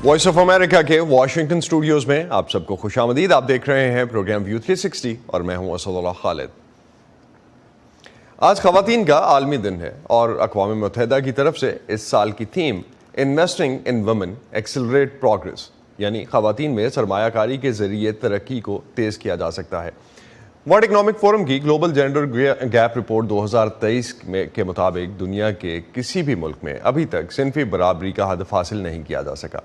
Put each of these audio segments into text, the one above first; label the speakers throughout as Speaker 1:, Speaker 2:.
Speaker 1: Voice of America کے Washington studios میں آپ سب کو خوش آمدید. آپ دیکھ رہے ہیں پروگرام ویو 360 اور میں ہوں اسد اللہ خالد. آج خواتین کا عالمی دن ہے اور اقوام متحدہ کی طرف سے اس سال کی theme investing in women accelerate progress, یعنی خواتین میں سرمایہ کاری کے ذریعے ترقی کو تیز کیا جا سکتا ہے. ورلڈ اکنامک فورم کی گلوبل جینڈر گیپ رپورٹ 2023 کے مطابق دنیا کے کسی بھی ملک میں ابھی تک صنفی برابری کا ہدف حاصل نہیں کیا جا سکا.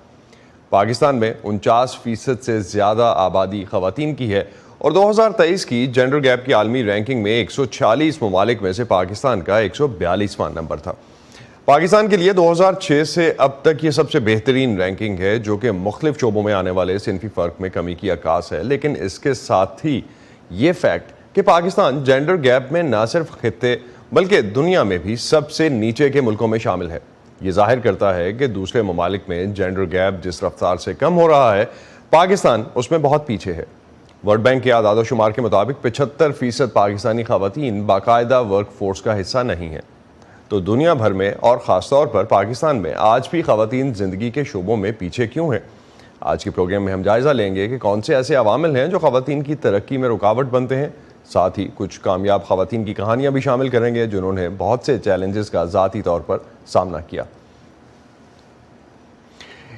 Speaker 1: پاکستان میں 49% سے زیادہ آبادی خواتین کی ہے اور 2023 کی جینڈر گیپ کی عالمی رینکنگ میں 146 ممالک میں سے پاکستان کا 142واں نمبر تھا. پاکستان کے لیے 2006 سے اب تک یہ سب سے بہترین رینکنگ ہے، جو کہ مختلف شعبوں میں آنے والے صنفی فرق میں کمی کی عکاس ہے. لیکن اس کے ساتھ ہی یہ فیکٹ کہ پاکستان جینڈر گیپ میں نہ صرف خطے بلکہ دنیا میں بھی سب سے نیچے کے ملکوں میں شامل ہے. یہ ظاہر کرتا ہے کہ دوسرے ممالک میں جینڈر گیپ جس رفتار سے کم ہو رہا ہے، پاکستان اس میں بہت پیچھے ہے. ورلڈ بینک کے اعداد و شمار کے مطابق 75% پاکستانی خواتین باقاعدہ ورک فورس کا حصہ نہیں ہیں. تو دنیا بھر میں اور خاص طور پر پاکستان میں آج بھی خواتین زندگی کے شعبوں میں پیچھے کیوں ہیں؟ آج کے پروگرام میں ہم جائزہ لیں گے کہ کون سے ایسے عوامل ہیں جو خواتین کی ترقی میں رکاوٹ بنتے ہیں. ساتھ ہی کچھ کامیاب خواتین کی کہانیاں بھی شامل کریں گے جنہوں نے بہت سے چیلنجز کا ذاتی طور پر سامنا کیا.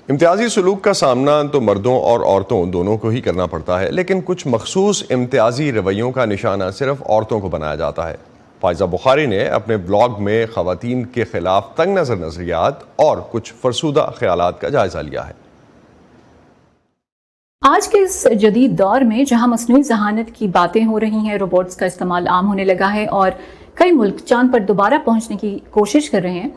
Speaker 1: امتیازی سلوک کا سامنا تو مردوں اور عورتوں دونوں کو ہی کرنا پڑتا ہے، لیکن کچھ مخصوص امتیازی رویوں کا نشانہ صرف عورتوں کو بنایا جاتا ہے. فائزہ بخاری نے اپنے بلاگ میں خواتین کے خلاف تنگ نظر نظریات اور کچھ فرسودہ خیالات کا جائزہ لیا ہے.
Speaker 2: آج کے اس جدید دور میں جہاں مصنوعی ذہانت کی باتیں ہو رہی ہیں، روبوٹس کا استعمال عام ہونے لگا ہے اور کئی ملک چاند پر دوبارہ پہنچنے کی کوشش کر رہے ہیں،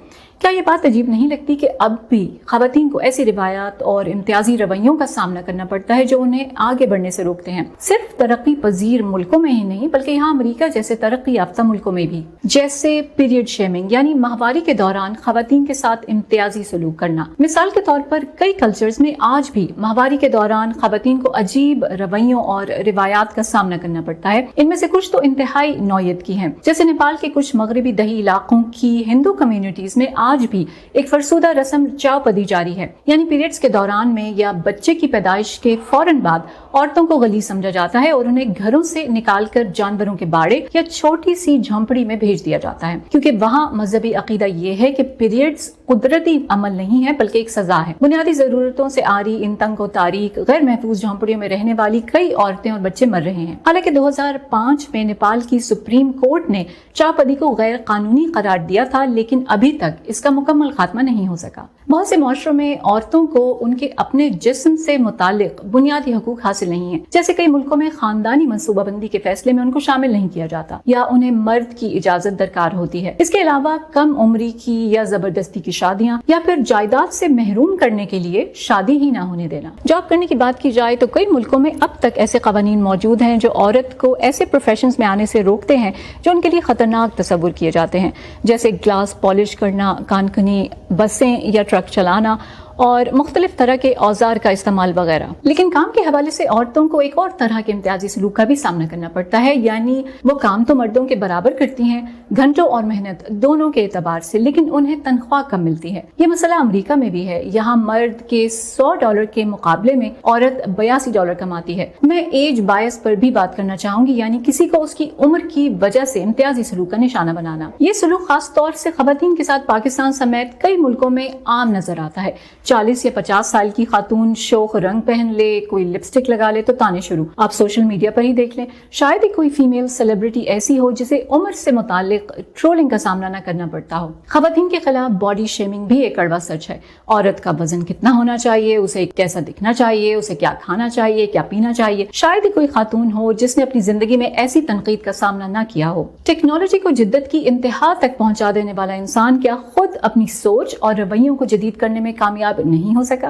Speaker 2: کیا یہ بات عجیب نہیں لگتی کہ اب بھی خواتین کو ایسی روایات اور امتیازی رویوں کا سامنا کرنا پڑتا ہے جو انہیں آگے بڑھنے سے روکتے ہیں؟ صرف ترقی پذیر ملکوں میں ہی نہیں بلکہ یہاں امریکہ جیسے ترقی یافتہ ملکوں میں بھی، جیسے پیریڈ شیمنگ یعنی ماہواری کے دوران خواتین کے ساتھ امتیازی سلوک کرنا. مثال کے طور پر کئی کلچرز میں آج بھی ماہواری کے دوران خواتین کو عجیب رویوں اور روایات کا سامنا کرنا پڑتا ہے. ان میں سے کچھ تو انتہائی نوعیت کی ہیں، جیسے نیپال کے کچھ مغربی دیہی علاقوں کی ہندو کمیونٹیز میں آج بھی ایک فرسودہ رسم چاو پدی جاری ہے، یعنی پیریڈز کے دوران میں یا بچے کی پیدائش کے فوراً بعد عورتوں کو غلیظ سمجھا جاتا ہے اور انہیں گھروں سے نکال کر جانوروں کے باڑے یا چھوٹی سی جھونپڑی میں بھیج دیا جاتا ہے، کیونکہ وہاں مذہبی عقیدہ یہ ہے کہ پیریڈز قدرتی عمل نہیں ہے بلکہ ایک سزا ہے. بنیادی ضرورتوں سے آری ان تنگ و تاریک غیر محفوظ جھونپڑیوں میں رہنے والی کئی عورتیں اور بچے مر رہے ہیں. حالانکہ 2005 میں نیپال کی سپریم کورٹ نے چاو پدی کو غیر قانونی قرار دیا تھا، لیکن ابھی تک اس کا مکمل خاتمہ نہیں ہو سکا. بہت سے معاشروں میں عورتوں کو ان کے اپنے جسم سے متعلق بنیادی حقوق حاصل نہیں ہیں، جیسے کئی ملکوں میں خاندانی منصوبہ بندی کے فیصلے میں ان کو شامل نہیں کیا جاتا یا انہیں مرد کی اجازت درکار ہوتی ہے. اس کے علاوہ کم عمری کی یا زبردستی کی شادیاں یا پھر جائیداد سے محروم کرنے کے لیے شادی ہی نہ ہونے دینا. جاب کرنے کی بات کی جائے تو کئی ملکوں میں اب تک ایسے قوانین موجود ہیں جو عورت کو ایسے پروفیشنز میں آنے سے روکتے ہیں جو ان کے لیے خطرناک تصور کیے جاتے ہیں، جیسے گلاس پالش کرنا، کان کنی، بسیں یا ٹرک چلانا اور مختلف طرح کے اوزار کا استعمال وغیرہ. لیکن کام کے حوالے سے عورتوں کو ایک اور طرح کے امتیازی سلوک کا بھی سامنا کرنا پڑتا ہے، یعنی وہ کام تو مردوں کے برابر کرتی ہیں گھنٹوں اور محنت دونوں کے اعتبار سے، لیکن انہیں تنخواہ کم ملتی ہے. یہ مسئلہ امریکہ میں بھی ہے. یہاں مرد کے $100 کے مقابلے میں عورت $82 کماتی ہے. میں ایج بائس پر بھی بات کرنا چاہوں گی، یعنی کسی کو اس کی عمر کی وجہ سے امتیازی سلوک کا نشانہ بنانا. یہ سلوک خاص طور سے خواتین کے ساتھ پاکستان سمیت کئی ملکوں میں عام نظر آتا ہے. 40 یا 50 سال کی خاتون شوخ رنگ پہن لے، کوئی لپسٹک لگا لے تو تانے شروع. آپ سوشل میڈیا پر ہی دیکھ لیں، شاید ہی کوئی فیمیل سیلیبریٹی ایسی ہو جسے عمر سے متعلق ٹرولنگ کا سامنا نہ کرنا پڑتا ہو. خواتین کے خلاف باڈی شیمنگ بھی ایک کڑوا سچ ہے. عورت کا وزن کتنا ہونا چاہیے، اسے کیسا دکھنا چاہیے، اسے کیا کھانا چاہیے، کیا پینا چاہیے، شاید ہی کوئی خاتون ہو جس نے اپنی زندگی میں ایسی تنقید کا سامنا نہ کیا ہو. ٹیکنالوجی کو جدت کی انتہا تک پہنچا دینے والا انسان کیا خود اپنی سوچ اور رویوں کو جدید کرنے میں کامیاب نہیں ہو سکا؟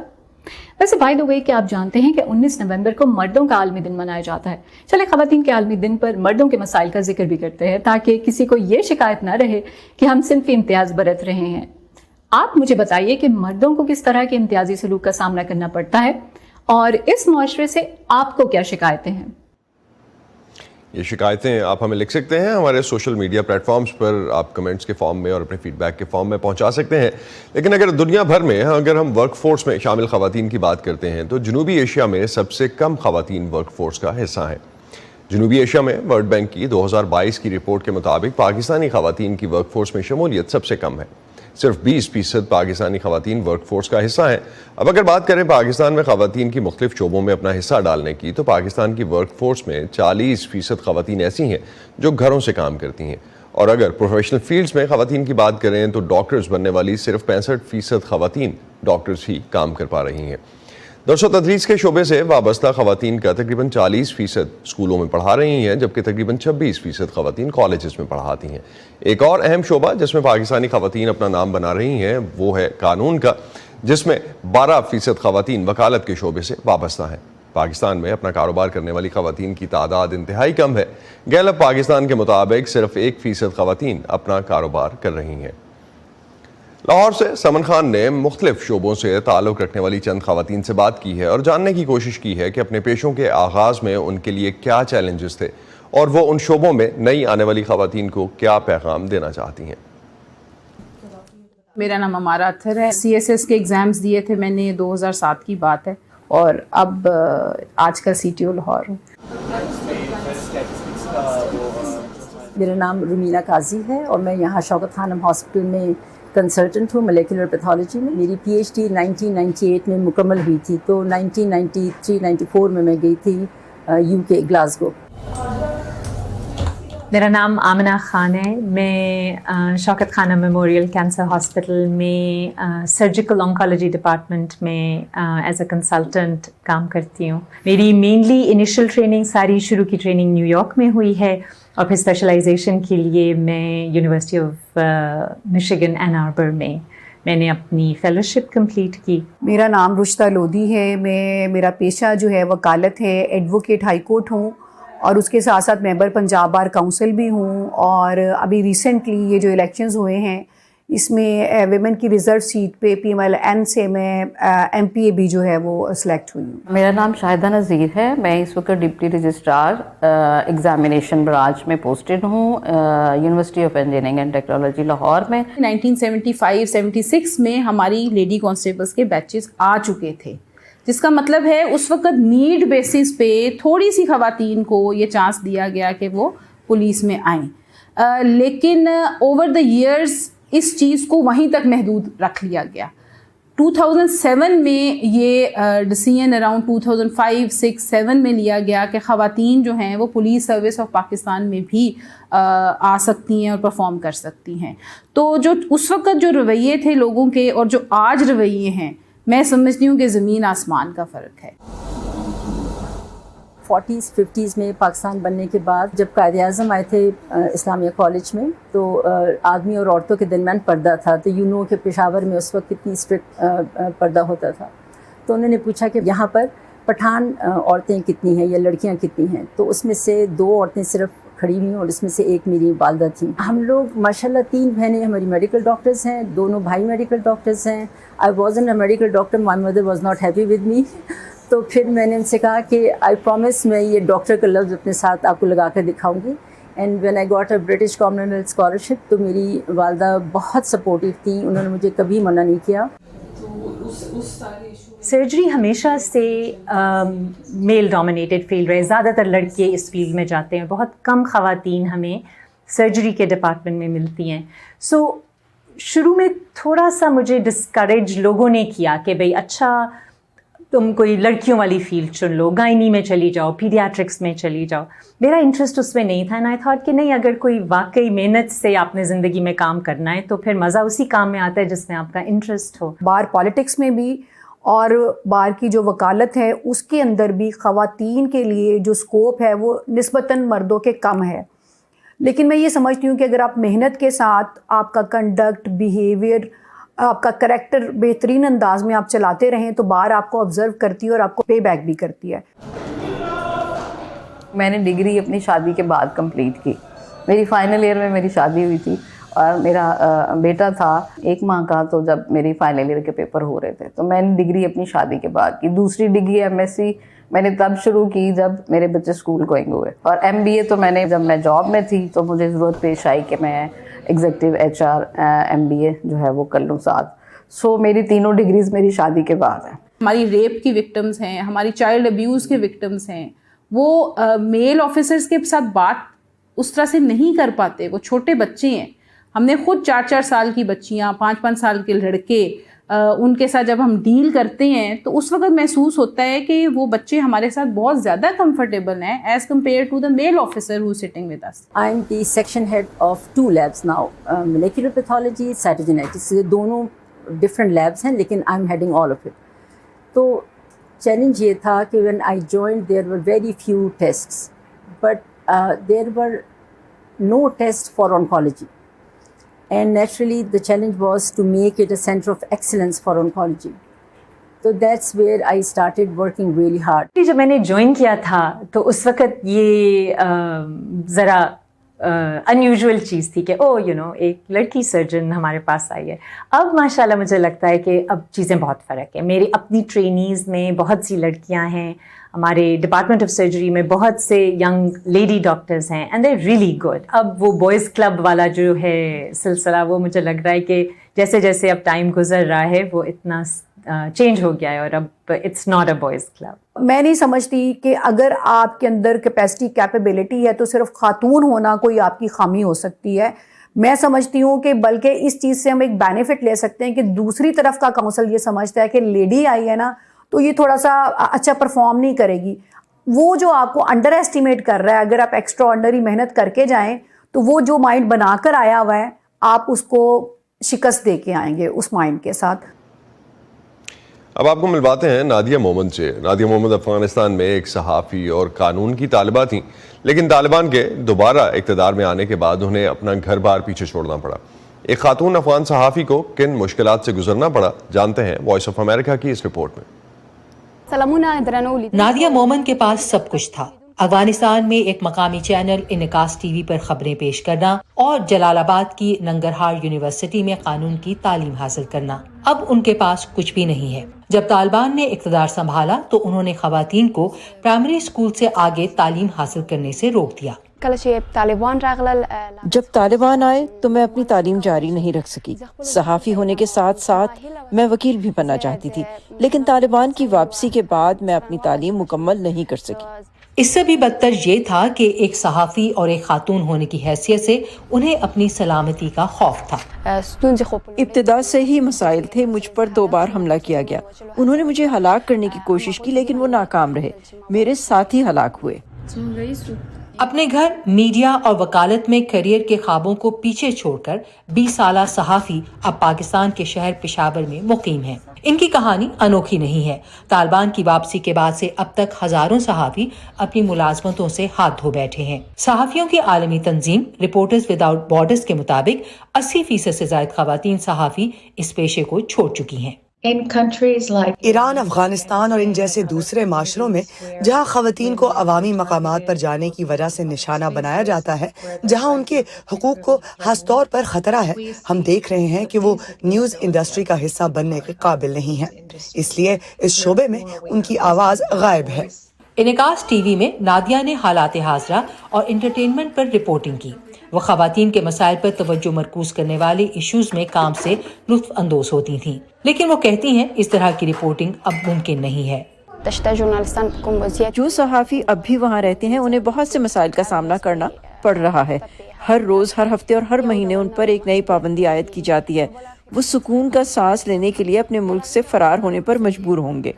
Speaker 2: ویسے بائی دا وے کہ آپ جانتے ہیں کہ 19 نومبر کو مردوں کا عالمی دن منایا جاتا ہے. چلے خواتین کے عالمی دن پر مردوں کے مسائل کا ذکر بھی کرتے ہیں تاکہ کسی کو یہ شکایت نہ رہے کہ ہم صنفی امتیاز برت رہے ہیں. آپ مجھے بتائیے کہ مردوں کو کس طرح کے امتیازی سلوک کا سامنا کرنا پڑتا ہے اور اس معاشرے سے آپ کو کیا شکایتیں ہیں؟
Speaker 1: یہ شکایتیں آپ ہمیں لکھ سکتے ہیں ہمارے سوشل میڈیا پلیٹ فارمز پر، آپ کمنٹس کے فارم میں اور اپنے فیڈ بیک کے فارم میں پہنچا سکتے ہیں. لیکن اگر دنیا بھر میں اگر ہم ورک فورس میں شامل خواتین کی بات کرتے ہیں تو جنوبی ایشیا میں سب سے کم خواتین ورک فورس کا حصہ ہیں. جنوبی ایشیا میں ورلڈ بینک کی 2022 کی رپورٹ کے مطابق پاکستانی خواتین کی ورک فورس میں شمولیت سب سے کم ہے. صرف 20% پاکستانی خواتین ورک فورس کا حصہ ہیں. اب اگر بات کریں پاکستان میں خواتین کی مختلف شعبوں میں اپنا حصہ ڈالنے کی تو پاکستان کی ورک فورس میں 40% خواتین ایسی ہیں جو گھروں سے کام کرتی ہیں. اور اگر پروفیشنل فیلڈز میں خواتین کی بات کریں تو ڈاکٹرز بننے والی صرف 65% خواتین ڈاکٹرز ہی کام کر پا رہی ہیں. درس و تدریس کے شعبے سے وابستہ خواتین کا تقریباً 40% اسکولوں میں پڑھا رہی ہیں، جبکہ تقریباً 26% خواتین کالجز میں پڑھاتی ہیں. ایک اور اہم شعبہ جس میں پاکستانی خواتین اپنا نام بنا رہی ہیں وہ ہے قانون کا، جس میں 12% خواتین وکالت کے شعبے سے وابستہ ہیں. پاکستان میں اپنا کاروبار کرنے والی خواتین کی تعداد انتہائی کم ہے. گیلپ پاکستان کے مطابق صرف 1% خواتین اپنا کاروبار کر رہی ہیں. لاہور سے سمن خان نے مختلف شعبوں سے تعلق رکھنے والی چند خواتین سے بات کی ہے اور جاننے کی کوشش کی ہے کہ اپنے پیشوں کے آغاز میں ان کے لیے کیا چیلنجز تھے اور وہ ان شعبوں میں نئی آنے والی خواتین کو کیا پیغام دینا چاہتی ہیں.
Speaker 3: میرا نام امارا اطہر ہے. CSS کے ایگزامز دیے تھے میں نے، 2007 کی بات ہے، اور اب آج کل CTO لاہور ہوں.
Speaker 4: میرا نام رومینہ قاضی ہے اور میں یہاں شوکت خانم ہاسپٹل میں کنسلٹنٹ ہوں مولیکولر پیتھولوجی میں. میری PhD 1998 میں مکمل ہوئی تھی، تو 1993-94 میں گئی تھی UK گلاسگو.
Speaker 5: میرا نام آمنہ خان ہے. میں شوکت خانم میموریل کینسر ہاسپٹل میں سرجیکل آنکالوجی ڈپارٹمنٹ میں ایز اے کنسلٹنٹ کام کرتی ہوں. میری مینلی انیشل ٹریننگ، ساری شروع کی ٹریننگ نیو یارک میں ہوئی ہے، اور پھر اسپیشلائزیشن کے لیے میں یونیورسٹی آف مشیگن این آربر میں نے اپنی فیلوشپ کمپلیٹ کی.
Speaker 6: میرا نام رشتہ لودھی ہے. میرا پیشہ جو ہے وکالت ہے. ایڈوکیٹ ہائی کورٹ ہوں اور اس کے ساتھ ساتھ ممبر پنجاب بار کونسل بھی ہوں. اور ابھی ریسنٹلی یہ جو الیکشنز ہوئے ہیں اس میں ویمن کی ریزرو سیٹ پہ PMLN سے میں MPA بھی جو ہے وہ سلیکٹ ہوئی ہوں.
Speaker 7: میرا نام شاہدہ نذیر ہے. میں اس وقت ڈپٹی رجسٹرار ایگزامینیشن برانچ میں پوسٹڈ ہوں university of engineering and technology Lahore میں.
Speaker 3: 1975-76 میں ہماری لیڈی کانسٹیبلس کے بیچز آ چکے تھے، جس کا مطلب ہے اس وقت نیڈ بیسس پہ تھوڑی سی خواتین کو یہ چانس دیا گیا کہ وہ پولیس میں آئیں. لیکن اوور دا ایئرز اس چیز کو وہیں تک محدود رکھ لیا گیا. 2007 میں یہ ڈیسیژن اراؤنڈ 2005-6-7 میں لیا گیا کہ خواتین جو ہیں وہ پولیس سروس آف پاکستان میں بھی آ سکتی ہیں اور پرفارم کر سکتی ہیں. تو جو اس وقت جو رویے تھے لوگوں کے اور جو آج رویے ہیں، میں سمجھتی ہوں کہ زمین آسمان کا فرق ہے.
Speaker 4: 40s-50s میں پاکستان بننے کے بعد جب قائد اعظم آئے تھے اسلامیہ کالج میں تو آدمی اور عورتوں کے درمیان پردہ تھا. تو کہ پشاور میں اس وقت کتنی اسٹرکٹ پردہ ہوتا تھا. تو انہوں نے پوچھا کہ یہاں پر پٹھان عورتیں کتنی ہیں یا لڑکیاں کتنی ہیں، تو اس میں سے 2 عورتیں صرف کھڑی ہوئی اور اس میں سے ایک میری والدہ تھیں. ہم لوگ ماشاءاللہ 3 بہنیں ہماری میڈیکل ڈاکٹرز ہیں، 2 بھائی میڈیکل ڈاکٹرز ہیں. I wasn't a medical doctor, my mother was not happy with me. تو پھر میں نے ان سے کہا کہ آئی پرومس میں یہ ڈاکٹر کا لفظ اپنے ساتھ آپ کو لگا کر دکھاؤں گی. And when I got a British common wealth scholarship تو میری والدہ بہت سپورٹیو تھیں، انہوں نے مجھے کبھی منع نہیں کیا.
Speaker 5: سرجری ہمیشہ سے میل ڈومینیٹڈ فیلڈ رہے. زیادہ تر لڑکے اس فیلڈ میں جاتے ہیں، بہت کم خواتین ہمیں سرجری کے ڈپارٹمنٹ میں ملتی ہیں. سو شروع میں تھوڑا سا مجھے ڈسکریج لوگوں نے کیا کہ بھئی اچھا تم کوئی لڑکیوں والی فیلڈ چن لو، گائنی میں چلی جاؤ، پیڈیاٹرکس میں چلی جاؤ. میرا انٹرسٹ اس میں نہیں تھا. اینڈ آئی تھاٹ کہ نہیں، اگر کوئی واقعی محنت سے آپ نے زندگی میں کام کرنا ہے تو پھر مزہ اسی کام میں آتا ہے جس میں آپ کا انٹرسٹ ہو.
Speaker 6: بار پالیٹکس میں بھی اور بار کی جو وکالت ہے اس کے اندر بھی خواتین کے لیے جو سکوپ ہے وہ نسبتاً مردوں کے کم ہے. لیکن میں یہ سمجھتی ہوں کہ اگر آپ محنت کے ساتھ آپ کا کنڈکٹ، بیہیویئر، آپ کا کریکٹر بہترین انداز میں آپ چلاتے رہیں تو بار آپ کو آبزرو کرتی ہے اور آپ کو پے بیک بھی کرتی ہے.
Speaker 7: میں نے ڈگری اپنی شادی کے بعد کمپلیٹ کی. میری فائنل ایئر میں میری شادی ہوئی تھی اور میرا بیٹا تھا 1 ماہ کا. تو جب میری فائنل ایئر کے پیپر ہو رہے تھے تو میں نے ڈگری اپنی شادی کے بعد کی. دوسری ڈگری MSc میں نے تب شروع کی جب میرے بچے اسکول گوئنگ ہوئے. اور MBA تو میں نے جب میں جاب میں تھی تو مجھے ضرورت پیش آئی کہ میں ایگزیکٹو HR MBA جو ہے وہ کر لوں ساتھ. سو میری تینوں ڈگریز میری شادی کے بعد ہیں.
Speaker 3: ہماری ریپ کی وکٹمز ہیں, ہماری چائلڈ ابیوز کے وکٹمز ہیں, وہ میل آفیسرز کے ساتھ بات اس طرح سے نہیں کر پاتے. وہ چھوٹے بچے ہیں. ہم نے خود 4 سال کی بچیاں, 5 سال کے لڑکے, ان کے ساتھ جب ہم ڈیل کرتے ہیں تو اس وقت محسوس ہوتا ہے کہ وہ بچے ہمارے ساتھ بہت زیادہ کمفرٹیبل ہیں as compare to the male officer who is sitting with us.
Speaker 4: I am the section head of 2 labs now, molecular pathology, cytogenetics. یہ دونوں different labs ہیں لیکن I am heading all of it. تو challenge یہ تھا کہ when I joined there were very few tests, but there were no tests for oncology. And naturally the challenge was to make it a center of excellence for oncology. So that's where I started working really hard.
Speaker 5: جب میں نے join کیا تھا تو اس وقت یہ ذرا انیوژول چیز تھی کہ ایک لڑکی سرجن ہمارے پاس آئی ہے. اب ماشاءاللہ مجھے لگتا ہے کہ اب چیزیں بہت فرق ہے. میری اپنی ٹرینیز میں بہت سی لڑکیاں ہیں, ہمارے ڈپارٹمنٹ آف سرجری میں بہت سے ینگ لیڈی ڈاکٹرز ہیں اینڈ دے ریئلی گڈ. اب وہ بوائز کلب والا جو ہے سلسلہ وہ مجھے لگ رہا ہے کہ جیسے جیسے اب ٹائم گزر رہا ہے وہ اتنا چینج ہو گیا ہے اور اب it's not a boys club.
Speaker 6: میں نہیں سمجھتی کہ اگر آپ کے اندر کیپیسٹی کیپیبلٹی ہے تو صرف خاتون ہونا کوئی آپ کی خامی ہو سکتی ہے. میں سمجھتی ہوں کہ بلکہ اس چیز سے ہم ایک بینیفٹ لے سکتے ہیں کہ دوسری طرف کا کونسل یہ سمجھتا ہے کہ لیڈی آئی ہے نا تو یہ تھوڑا سا اچھا پرفارم نہیں کرے گی. وہ جو آپ کو انڈر ایسٹیمیٹ کر رہا ہے, اگر آپ ایکسٹرا آرڈنری محنت کر کے جائیں تو وہ جو مائنڈ بنا کر آیا ہوا ہے آپ اس کو شکست دے کے آئیں گے اس مائنڈ کے ساتھ.
Speaker 1: اب آپ کو ملواتے ہیں نادیہ مومند سے. نادیہ مومند افغانستان میں ایک صحافی اور قانون کی طالبہ تھیں, لیکن طالبان کے دوبارہ اقتدار میں آنے کے بعد انہیں اپنا گھر بار پیچھے چھوڑنا پڑا. ایک خاتون افغان صحافی کو کن مشکلات سے گزرنا پڑا جانتے ہیں وائس آف امریکہ کی اس رپورٹ میں.
Speaker 8: نادیہ مومند کے پاس سب کچھ تھا. افغانستان میں ایک مقامی چینل انعکاس ٹی وی پر خبریں پیش کرنا اور جلال آباد کی ننگرہار یونیورسٹی میں قانون کی تعلیم حاصل کرنا. اب ان کے پاس کچھ بھی نہیں ہے. جب طالبان نے اقتدار سنبھالا تو انہوں نے خواتین کو پرائمری اسکول سے آگے تعلیم حاصل کرنے سے روک دیا.
Speaker 9: جب طالبان آئے تو میں اپنی تعلیم جاری نہیں رکھ سکی. صحافی ہونے کے ساتھ ساتھ میں وکیل بھی بننا چاہتی تھی, لیکن طالبان کی واپسی کے بعد میں اپنی تعلیم مکمل نہیں کر سکی.
Speaker 8: اس سے بھی بدتر یہ تھا کہ ایک صحافی اور ایک خاتون ہونے کی حیثیت سے انہیں اپنی سلامتی کا خوف تھا.
Speaker 9: ابتدا سے ہی مسائل تھے. مجھ پر 2 بار حملہ کیا گیا. انہوں نے مجھے ہلاک کرنے کی کوشش کی لیکن وہ ناکام رہے. میرے ساتھی ہلاک ہوئے.
Speaker 8: اپنے گھر, میڈیا اور وکالت میں کیریئر کے خوابوں کو پیچھے چھوڑ کر 20 سالہ صحافی اب پاکستان کے شہر پشاور میں مقیم ہیں. ان کی کہانی انوکھی نہیں ہے. طالبان کی واپسی کے بعد سے اب تک ہزاروں صحافی اپنی ملازمتوں سے ہاتھ دھو بیٹھے ہیں. صحافیوں کی عالمی تنظیم رپورٹرز وداؤٹ بارڈرز کے مطابق 80% سے زائد خواتین صحافی اس پیشے کو چھوڑ چکی ہیں.
Speaker 10: ایران, افغانستان اور ان جیسے دوسرے معاشروں میں جہاں خواتین کو عوامی مقامات پر جانے کی وجہ سے نشانہ بنایا جاتا ہے, جہاں ان کے حقوق کو خاص طور پر خطرہ ہے, ہم دیکھ رہے ہیں کہ وہ نیوز انڈسٹری کا حصہ بننے کے قابل نہیں ہیں. اس لیے اس شعبے میں ان کی آواز غائب ہے.
Speaker 8: انعکاس ٹی وی میں نادیہ نے حالات حاضرہ اور انٹرٹینمنٹ پر رپورٹنگ کی. وہ خواتین کے مسائل پر توجہ مرکوز کرنے والے ایشوز میں کام سے لطف اندوز ہوتی تھیں, لیکن وہ کہتی ہیں اس طرح کی رپورٹنگ اب ممکن نہیں ہے.
Speaker 9: جو صحافی اب بھی وہاں رہتے ہیں انہیں بہت سے مسائل کا سامنا کرنا پڑ رہا ہے. ہر روز, ہر ہفتے اور ہر مہینے ان پر ایک نئی پابندی عائد کی جاتی ہے. وہ سکون کا سانس لینے کے لیے اپنے ملک سے فرار ہونے پر مجبور ہوں گے.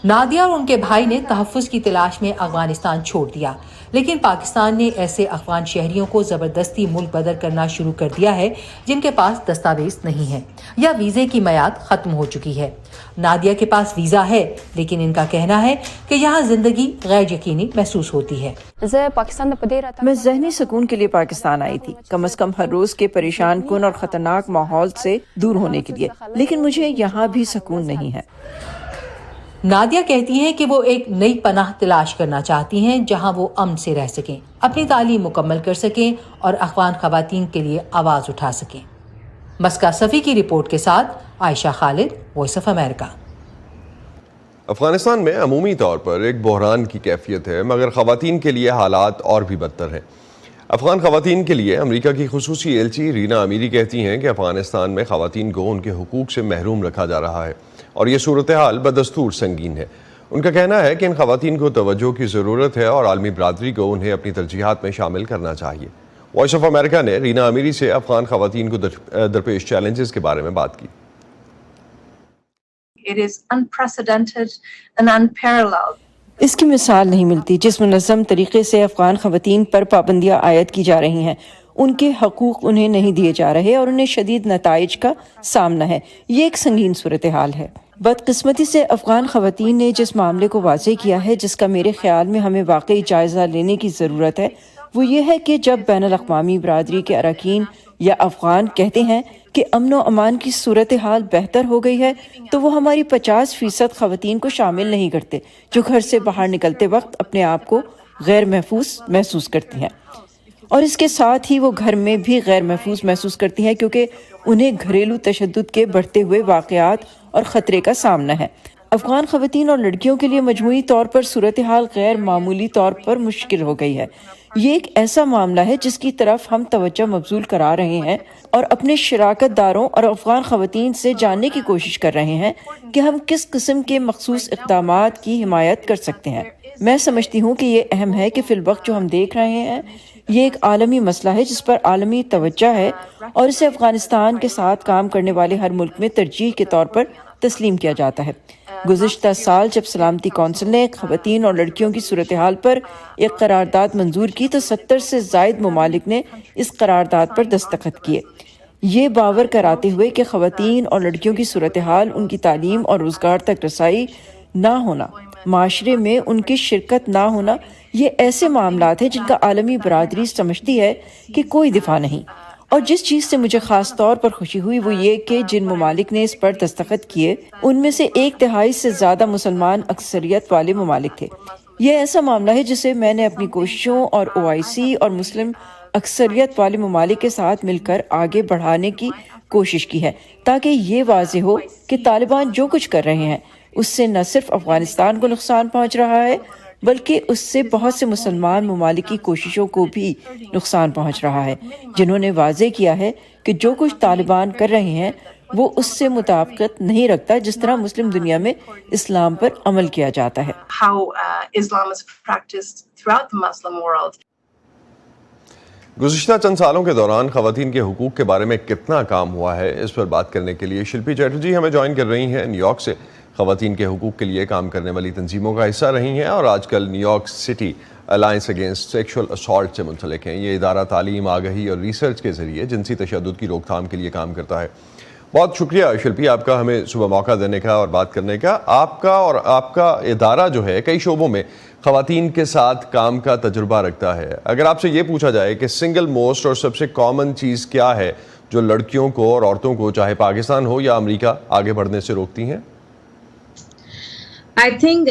Speaker 8: نادیہ اور ان کے بھائی نے تحفظ کی تلاش میں افغانستان چھوڑ دیا, لیکن پاکستان نے ایسے افغان شہریوں کو زبردستی ملک بدر کرنا شروع کر دیا ہے جن کے پاس دستاویز نہیں ہے یا ویزے کی میعاد ختم ہو چکی ہے. نادیہ کے پاس ویزا ہے, لیکن ان کا کہنا ہے کہ یہاں زندگی غیر یقینی محسوس ہوتی ہے.
Speaker 9: میں ذہنی سکون کے لیے پاکستان آئی تھی, کم از کم ہر روز کے پریشان کن اور خطرناک ماحول سے دور ہونے کے لیے, لیکن مجھے یہاں بھی سکون نہیں ہے.
Speaker 8: نادیہ کہتی ہیں کہ وہ ایک نئی پناہ تلاش کرنا چاہتی ہیں جہاں وہ امن سے رہ سکیں، اپنی تعلیم مکمل کر سکیں اور افغان خواتین کے لیے آواز اٹھا سکیں۔ مسکا صفی کی رپورٹ کے ساتھ عائشہ خالد، وائس آف امریکہ۔
Speaker 1: افغانستان میں عمومی طور پر ایک بحران کی کیفیت ہے، مگر خواتین کے لیے حالات اور بھی بدتر ہیں۔ افغان خواتین کے لیے امریکہ کی خصوصی ایلچی رینا امیری کہتی ہیں کہ افغانستان میں خواتین کو ان کے حقوق سے محروم رکھا جا رہا ہے اور یہ صورتحال بدستور سنگین ہے۔ ان کا کہنا ہے کہ ان خواتین کو توجہ کی ضرورت ہے اور عالمی برادری کو انہیں اپنی ترجیحات میں شامل کرنا چاہیے۔ وائس آف امریکہ نے رینا امیری سے افغان خواتین کو درپیش چیلنجز کے بارے میں بات کی۔
Speaker 11: It is unprecedented and unparalleled.
Speaker 9: اس کی مثال نہیں ملتی جس منظم طریقے سے افغان خواتین پر پابندیاں عائد کی جا رہی ہیں، ان کے حقوق انہیں نہیں دیے جا رہے اور انہیں شدید نتائج کا سامنا ہے۔ یہ ایک سنگین صورتحال ہے۔ بدقسمتی سے افغان خواتین نے جس معاملے کو واضح کیا ہے، جس کا میرے خیال میں ہمیں واقعی جائزہ لینے کی ضرورت ہے، وہ یہ ہے کہ جب بین الاقوامی برادری کے اراکین یا افغان کہتے ہیں کہ امن و امان کی صورتحال بہتر ہو گئی ہے، تو وہ ہماری 50% خواتین کو شامل نہیں کرتے جو گھر سے باہر نکلتے وقت اپنے آپ کو غیر محفوظ محسوس کرتی ہیں، اور اس کے ساتھ ہی وہ گھر میں بھی غیر محفوظ محسوس کرتی ہیں کیونکہ انہیں گھریلو تشدد کے بڑھتے ہوئے واقعات اور خطرے کا سامنا ہے۔ افغان خواتین اور لڑکیوں کے لیے مجموعی طور پر صورتحال غیر معمولی طور پر مشکل ہو گئی ہے۔ یہ ایک ایسا معاملہ ہے جس کی طرف ہم توجہ مبذول کرا رہے ہیں اور اپنے شراکت داروں اور افغان خواتین سے جاننے کی کوشش کر رہے ہیں کہ ہم کس قسم کے مخصوص اقدامات کی حمایت کر سکتے ہیں۔ میں سمجھتی ہوں کہ یہ اہم ہے کہ فی الوقت جو ہم دیکھ رہے ہیں یہ ایک عالمی مسئلہ ہے جس پر عالمی توجہ ہے اور اسے افغانستان کے ساتھ کام کرنے والے ہر ملک میں ترجیح کے طور پر تسلیم کیا جاتا ہے۔ گزشتہ سال جب سلامتی کونسل نے خواتین اور لڑکیوں کی صورتحال پر ایک قرارداد منظور کی تو 70 سے زائد ممالک نے اس قرارداد پر دستخط کیے، یہ باور کراتے ہوئے کہ خواتین اور لڑکیوں کی صورتحال، ان کی تعلیم اور روزگار تک رسائی نہ ہونا، معاشرے میں ان کی شرکت نہ ہونا، یہ ایسے معاملات ہیں جن کا عالمی برادری سمجھتی ہے کہ کوئی دفاع نہیں۔ اور جس چیز سے مجھے خاص طور پر خوشی ہوئی وہ یہ کہ جن ممالک نے اس پر دستخط کیے ان میں سے 1/3 سے زیادہ مسلمان اکثریت والے ممالک تھے۔ یہ ایسا معاملہ ہے جسے میں نے اپنی کوششوں اور OIC اور مسلم اکثریت والے ممالک کے ساتھ مل کر آگے بڑھانے کی کوشش کی ہے، تاکہ یہ واضح ہو کہ طالبان جو کچھ کر رہے ہیں اس سے نہ صرف افغانستان کو نقصان پہنچ رہا ہے بلکہ اس سے بہت سے مسلمان ممالک کی کوششوں کو بھی نقصان پہنچ رہا ہے، جنہوں نے واضح کیا ہے کہ جو کچھ طالبان کر رہے ہیں وہ اس سے مطابقت نہیں رکھتا جس طرح مسلم دنیا میں اسلام پر عمل کیا جاتا ہے۔
Speaker 11: How Islam is practiced throughout the Muslim world.
Speaker 1: گزشتہ چند سالوں کے دوران خواتین کے حقوق کے بارے میں کتنا کام ہوا ہے، اس پر بات کرنے کے لیے شلپی چیٹرجی ہمیں جوائن کر رہی ہیں نیو یارک سے۔ خواتین کے حقوق کے لیے کام کرنے والی تنظیموں کا حصہ رہی ہیں اور آج کل new York city alliance against sexual assault سے منسلک ہیں۔ یہ ادارہ تعلیم، آگہی اور ریسرچ کے ذریعے جنسی تشدد کی روک تھام کے لیے کام کرتا ہے۔ بہت شکریہ شلپی آپ کا ہمیں صبح موقع دینے کا اور بات کرنے کا۔ آپ کا ادارہ جو ہے کئی شعبوں میں خواتین کے ساتھ کام کا تجربہ رکھتا ہے۔ اگر آپ سے یہ پوچھا جائے کہ سنگل موسٹ اور سب سے کامن چیز کیا ہے جو لڑکیوں کو اور عورتوں کو چاہے پاکستان ہو یا امریکہ آگے بڑھنے سے روکتی ہیں؟
Speaker 12: آئی تھنک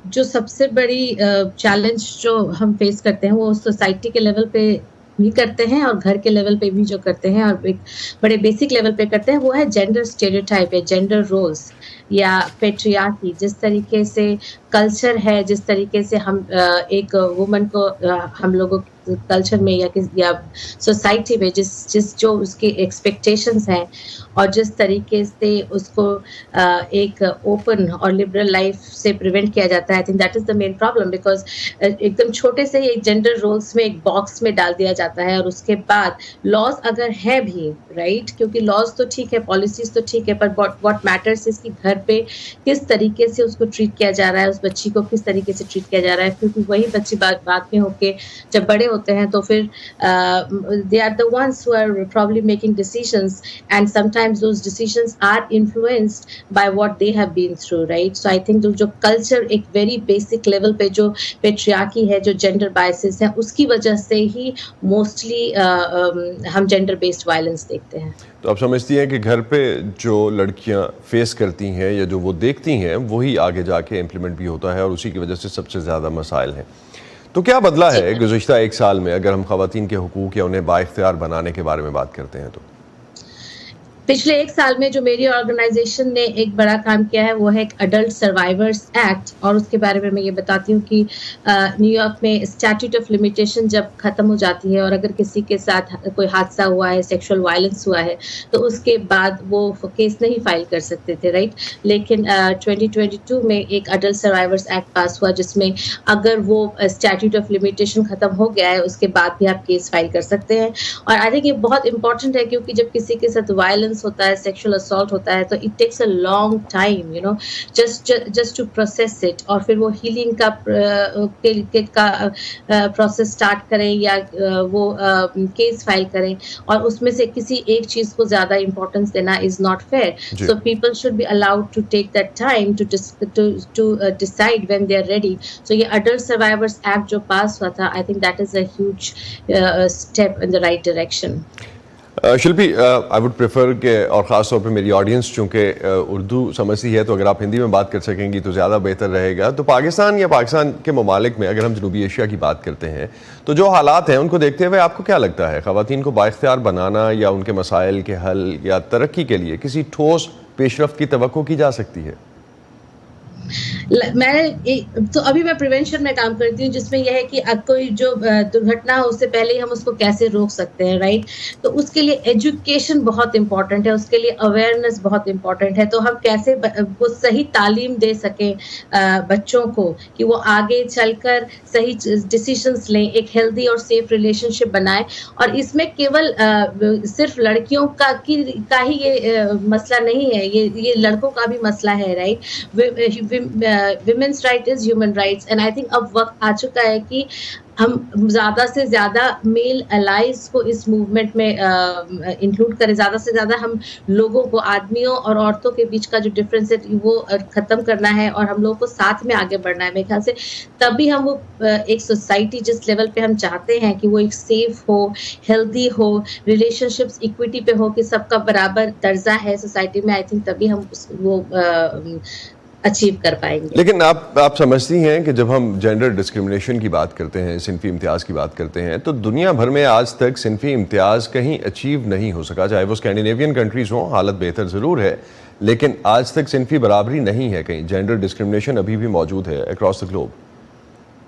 Speaker 12: جو سب سے بڑی چیلنج جو ہم فیس کرتے ہیں وہ سوسائٹی کے لیول پہ بھی کرتے ہیں اور گھر کے لیول پہ بھی جو کرتے ہیں اور ایک بڑے بیسک لیول پہ کرتے ہیں وہ ہے جینڈر اسٹیریوٹائپ یا جینڈر رولز یا پیٹریارکی۔ جس طریقے سے کلچر ہے، جس طریقے سے ہم ایک وومن کو ہم لوگوں کلچر میں یا سوسائٹی میں جس جو اس کی ایکسپیکٹیشنز ہیں اور جس طریقے سے اس کو ایک اوپن اور لبرل لائف سے پریونٹ کیا جاتا ہے، I think that is the main problem, because ایک دم چھوٹے سے ایک جینڈر رولس میں ایک باکس میں ڈال دیا جاتا ہے اور اس کے بعد لاز اگر ہے بھی رائٹ، کیونکہ لاز تو ٹھیک ہے، پالیسیز تو ٹھیک ہے، پر واٹ میٹرس اس کی گھر پہ کس طریقے سے اس کو ٹریٹ کیا جا رہا ہے، اس بچی کو کس طریقے سے ٹریٹ کیا جا رہا ہے، کیونکہ وہی بچی بعد میں ہو کے جب بڑے ہوتے ہیں تو پھر they are the ones who are probably making decisions, and sometimes those decisions are influenced by what they have been through, right? So I think جو culture ایک very basic level پہ جو patriarchy ہے, جو gender biases ہیں, اس کی وجہ سے ہی mostly ہم gender based violence دیکھتے ہیں.
Speaker 1: تو آپ سمجھتی ہیں کہ گھر پہ جو لڑکیاں فیس کرتی ہیں یا جو وہ دیکھتی ہیں وہی آگے جا کے امپلیمنٹ بھی ہوتا ہے اور اسی کی وجہ سے سب سے زیادہ مسائل ہیں. تو کیا بدلا ہے گزشتہ ایک سال میں اگر ہم خواتین کے حقوق یا انہیں بااختیار بنانے کے بارے میں بات کرتے ہیں تو؟
Speaker 12: پچھلے ایک سال میں جو میری آرگنائزیشن نے ایک بڑا کام کیا ہے وہ ہے ایک اڈلٹ سروائیورس ایکٹ, اور اس کے بارے میں یہ بتاتی ہوں کہ نیو یارک میں اسٹیٹیوٹ آف لمیٹیشن جب ختم ہو جاتی ہے اور اگر کسی کے ساتھ کوئی حادثہ ہوا ہے, سیکشول وائلنس ہوا ہے, تو اس کے بعد وہ کیس نہیں فائل کر سکتے تھے, رائٹ. لیکن 2022 میں ایک اڈلٹ سروائیورس ایکٹ پاس ہوا جس میں اگر وہ اسٹیٹیوٹ آف لمیٹیشن ختم ہو گیا ہے اس کے بعد بھی آپ کیس فائل کر سکتے ہیں. اور آئی تھنک یہ بہت امپورٹنٹ ہے کیونکہ جب کسی کے ساتھ وائلنس ہوتا ہے, سیکشل اسالٹ ہوتا ہے, تو it takes a long time just to process it, اور پھر وہ ہیلنگ کا پروسیس اسٹارٹ کریں یا وہ کیس فائل کریں, اور اس میں سے کسی ایک چیز کو زیادہ امپورٹنس دینا is not fair. So people should be allowed to take that time to decide when they are ready. So یہ اڈلٹ سروائیورس ایکٹ جو پاس ہوا تھا, I think that is a huge step in the right direction.
Speaker 1: Shilpi, I would prefer کہ, اور خاص طور پہ میری آڈینس چونکہ اردو سمجھتی ہے تو اگر آپ ہندی میں بات کر سکیں گی تو زیادہ بہتر رہے گا. تو پاکستان یا پاکستان کے ممالک میں اگر ہم جنوبی ایشیا کی بات کرتے ہیں تو جو حالات ہیں ان کو دیکھتے ہوئے آپ کو کیا لگتا ہے خواتین کو بااختیار بنانا یا ان کے مسائل کے حل یا ترقی کے لیے کسی ٹھوس پیش رفت کی توقع کی جا سکتی ہے؟
Speaker 12: تو ابھی میں پریونشن میں کام کرتی ہوں جس میں یہ ہے کہ اب کوئی جو درگھٹنا ہو اس سے پہلے ہی ہم اس کو کیسے روک سکتے ہیں, رائٹ. تو اس کے لیے ایجوکیشن بہت امپورٹنٹ ہے, اس کے لیے اویئرنیس بہت امپورٹنٹ ہے. تو ہم کیسے وہ صحیح تعلیم دے سکیں بچوں کو کہ وہ آگے چل کر صحیح ڈیسیشنس لیں, ایک ہیلدی اور سیف ریلیشن شپ بنائیں. اور اس میں کیول صرف لڑکیوں کا ہی یہ مسئلہ نہیں ہے, یہ لڑکوں کا بھی مسئلہ ہے, right. women's right is human rights, and I think اب وقت آ چکا ہے کہ ہم زیادہ سے زیادہ میل الائز کو اس موومنٹ میں انکلوڈ کریں, زیادہ سے زیادہ ہم لوگوں کو, آدمیوں اور عورتوں کے بیچ کا جو ڈفرینس ہے وہ ختم کرنا ہے اور ہم لوگوں کو ساتھ میں آگے بڑھنا ہے. میرے خیال سے تبھی ہم وہ ایک سوسائٹی جس لیول پہ ہم چاہتے ہیں کہ وہ ایک سیف ہو, ہیلدی ہو, ریلیشن شپس ایکویٹی پہ ہو, کہ سب کا برابر درجہ ہے سوسائٹی میں, آئی تھنک تبھی ہم وہ اچیو کر پائیں گے.
Speaker 1: لیکن آپ سمجھتی ہیں کہ جب ہم جینڈر ڈسکرمنیشن کی بات کرتے ہیں, صنفی امتیاز کی بات کرتے ہیں, تو دنیا بھر میں آج تک صنفی امتیاز کہیں اچیو نہیں ہو سکا, چاہے وہ اسکینڈینیوین کنٹریز ہوں, حالت بہتر ضرور ہے لیکن آج تک صنفی برابری نہیں ہے کہیں. جینڈر ڈسکرمنیشن ابھی بھی موجود ہے اکراس دا گلوب.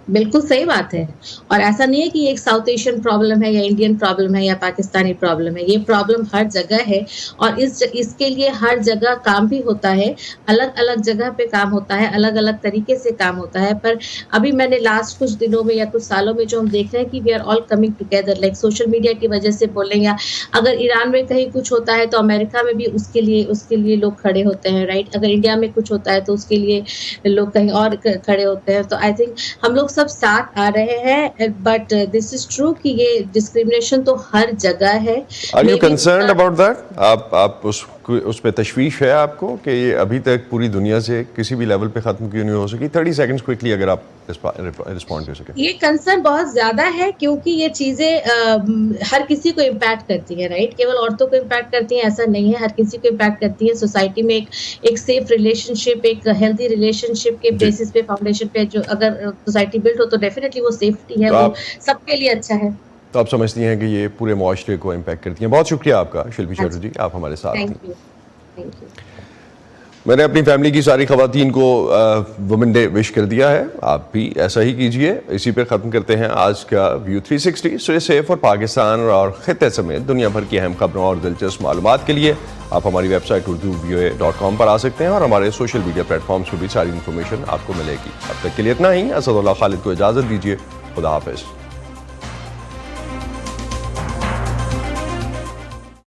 Speaker 12: بالکل صحیح بات ہے, اور ایسا نہیں ہے کہ یہ ایک ساؤتھ ایشین پرابلم ہے یا انڈین پرابلم ہے یا پاکستانی پرابلم ہے, یہ پرابلم ہر جگہ ہے اور اس کے لیے ہر جگہ کام بھی ہوتا ہے, الگ الگ جگہ پہ کام ہوتا ہے, الگ الگ طریقے سے کام ہوتا ہے. پر ابھی میں نے لاسٹ کچھ دنوں میں یا کچھ سالوں میں جو ہم دیکھ رہے ہیں کہ we are all coming together, like social media کی وجہ سے بولیں, یا اگر ایران میں کہیں کچھ ہوتا ہے تو امریکہ میں بھی اس کے لیے لوگ کھڑے ہوتے ہیں, رائٹ. اگر انڈیا میں کچھ ہوتا ہے تو اس کے لیے لوگ کہیں اور کھڑے ہوتے ہیں. تو آئی تھنک ہم لوگ سب ساتھ آ رہے ہیں, بٹ دس از ٹرو کہ یہ ڈسکریمنیشن تو ہر جگہ ہے.
Speaker 1: Are you concerned about that? آپ اس پہ تشویش ہے آپ کو کہ یہ ابھی تک پوری دنیا سے کسی بھی لیول پہ ختم کیوں نہیں ہو سکی؟ 30 سیکنڈز کوئکلی اگر آپ رسپونڈ کر سکیں.
Speaker 12: یہ کنسرن بہت زیادہ ہے کیونکہ یہ چیزیں ہر کسی کو امپیکٹ کرتی ہیں, رائٹ. کیول عورتوں کو امپیکٹ کرتی ہیں ایسا نہیں ہے, ہر کسی کو امپیکٹ کرتی ہیں. سوسائٹی میں ایک سیف ریلیشن شپ, ایک ہیلدی ریلیشن شپ کے بیسس پہ, فاؤنڈیشن پہ جو اگر سوسائٹی بلڈ ہو تو ڈیفینیٹلی وہ سیفٹی ہے, وہ سب کے لیے اچھا ہے.
Speaker 1: تو آپ سمجھتی ہیں کہ یہ پورے معاشرے کو امپیکٹ کرتی ہیں. بہت شکریہ آپ کا شلپی چٹر جی, آپ ہمارے ساتھ تھیں. میں نے اپنی فیملی کی ساری خواتین کو وومن ڈے وش کر دیا ہے, آپ بھی ایسا ہی کیجئے. اسی پہ ختم کرتے ہیں آج کا ویو 360. سٹے سیف, اور پاکستان اور خطے سمیت دنیا بھر کی اہم خبروں اور دلچسپ معلومات کے لیے آپ ہماری ویب سائٹ urduvoa.com پر آ سکتے ہیں, اور ہمارے سوشل میڈیا پلیٹ فارمز پہ بھی ساری انفارمیشن آپ کو ملے گی. اب تک کے لیے اتنا ہی. اسد اللہ خالد کو اجازت دیجیے. خدا حافظ.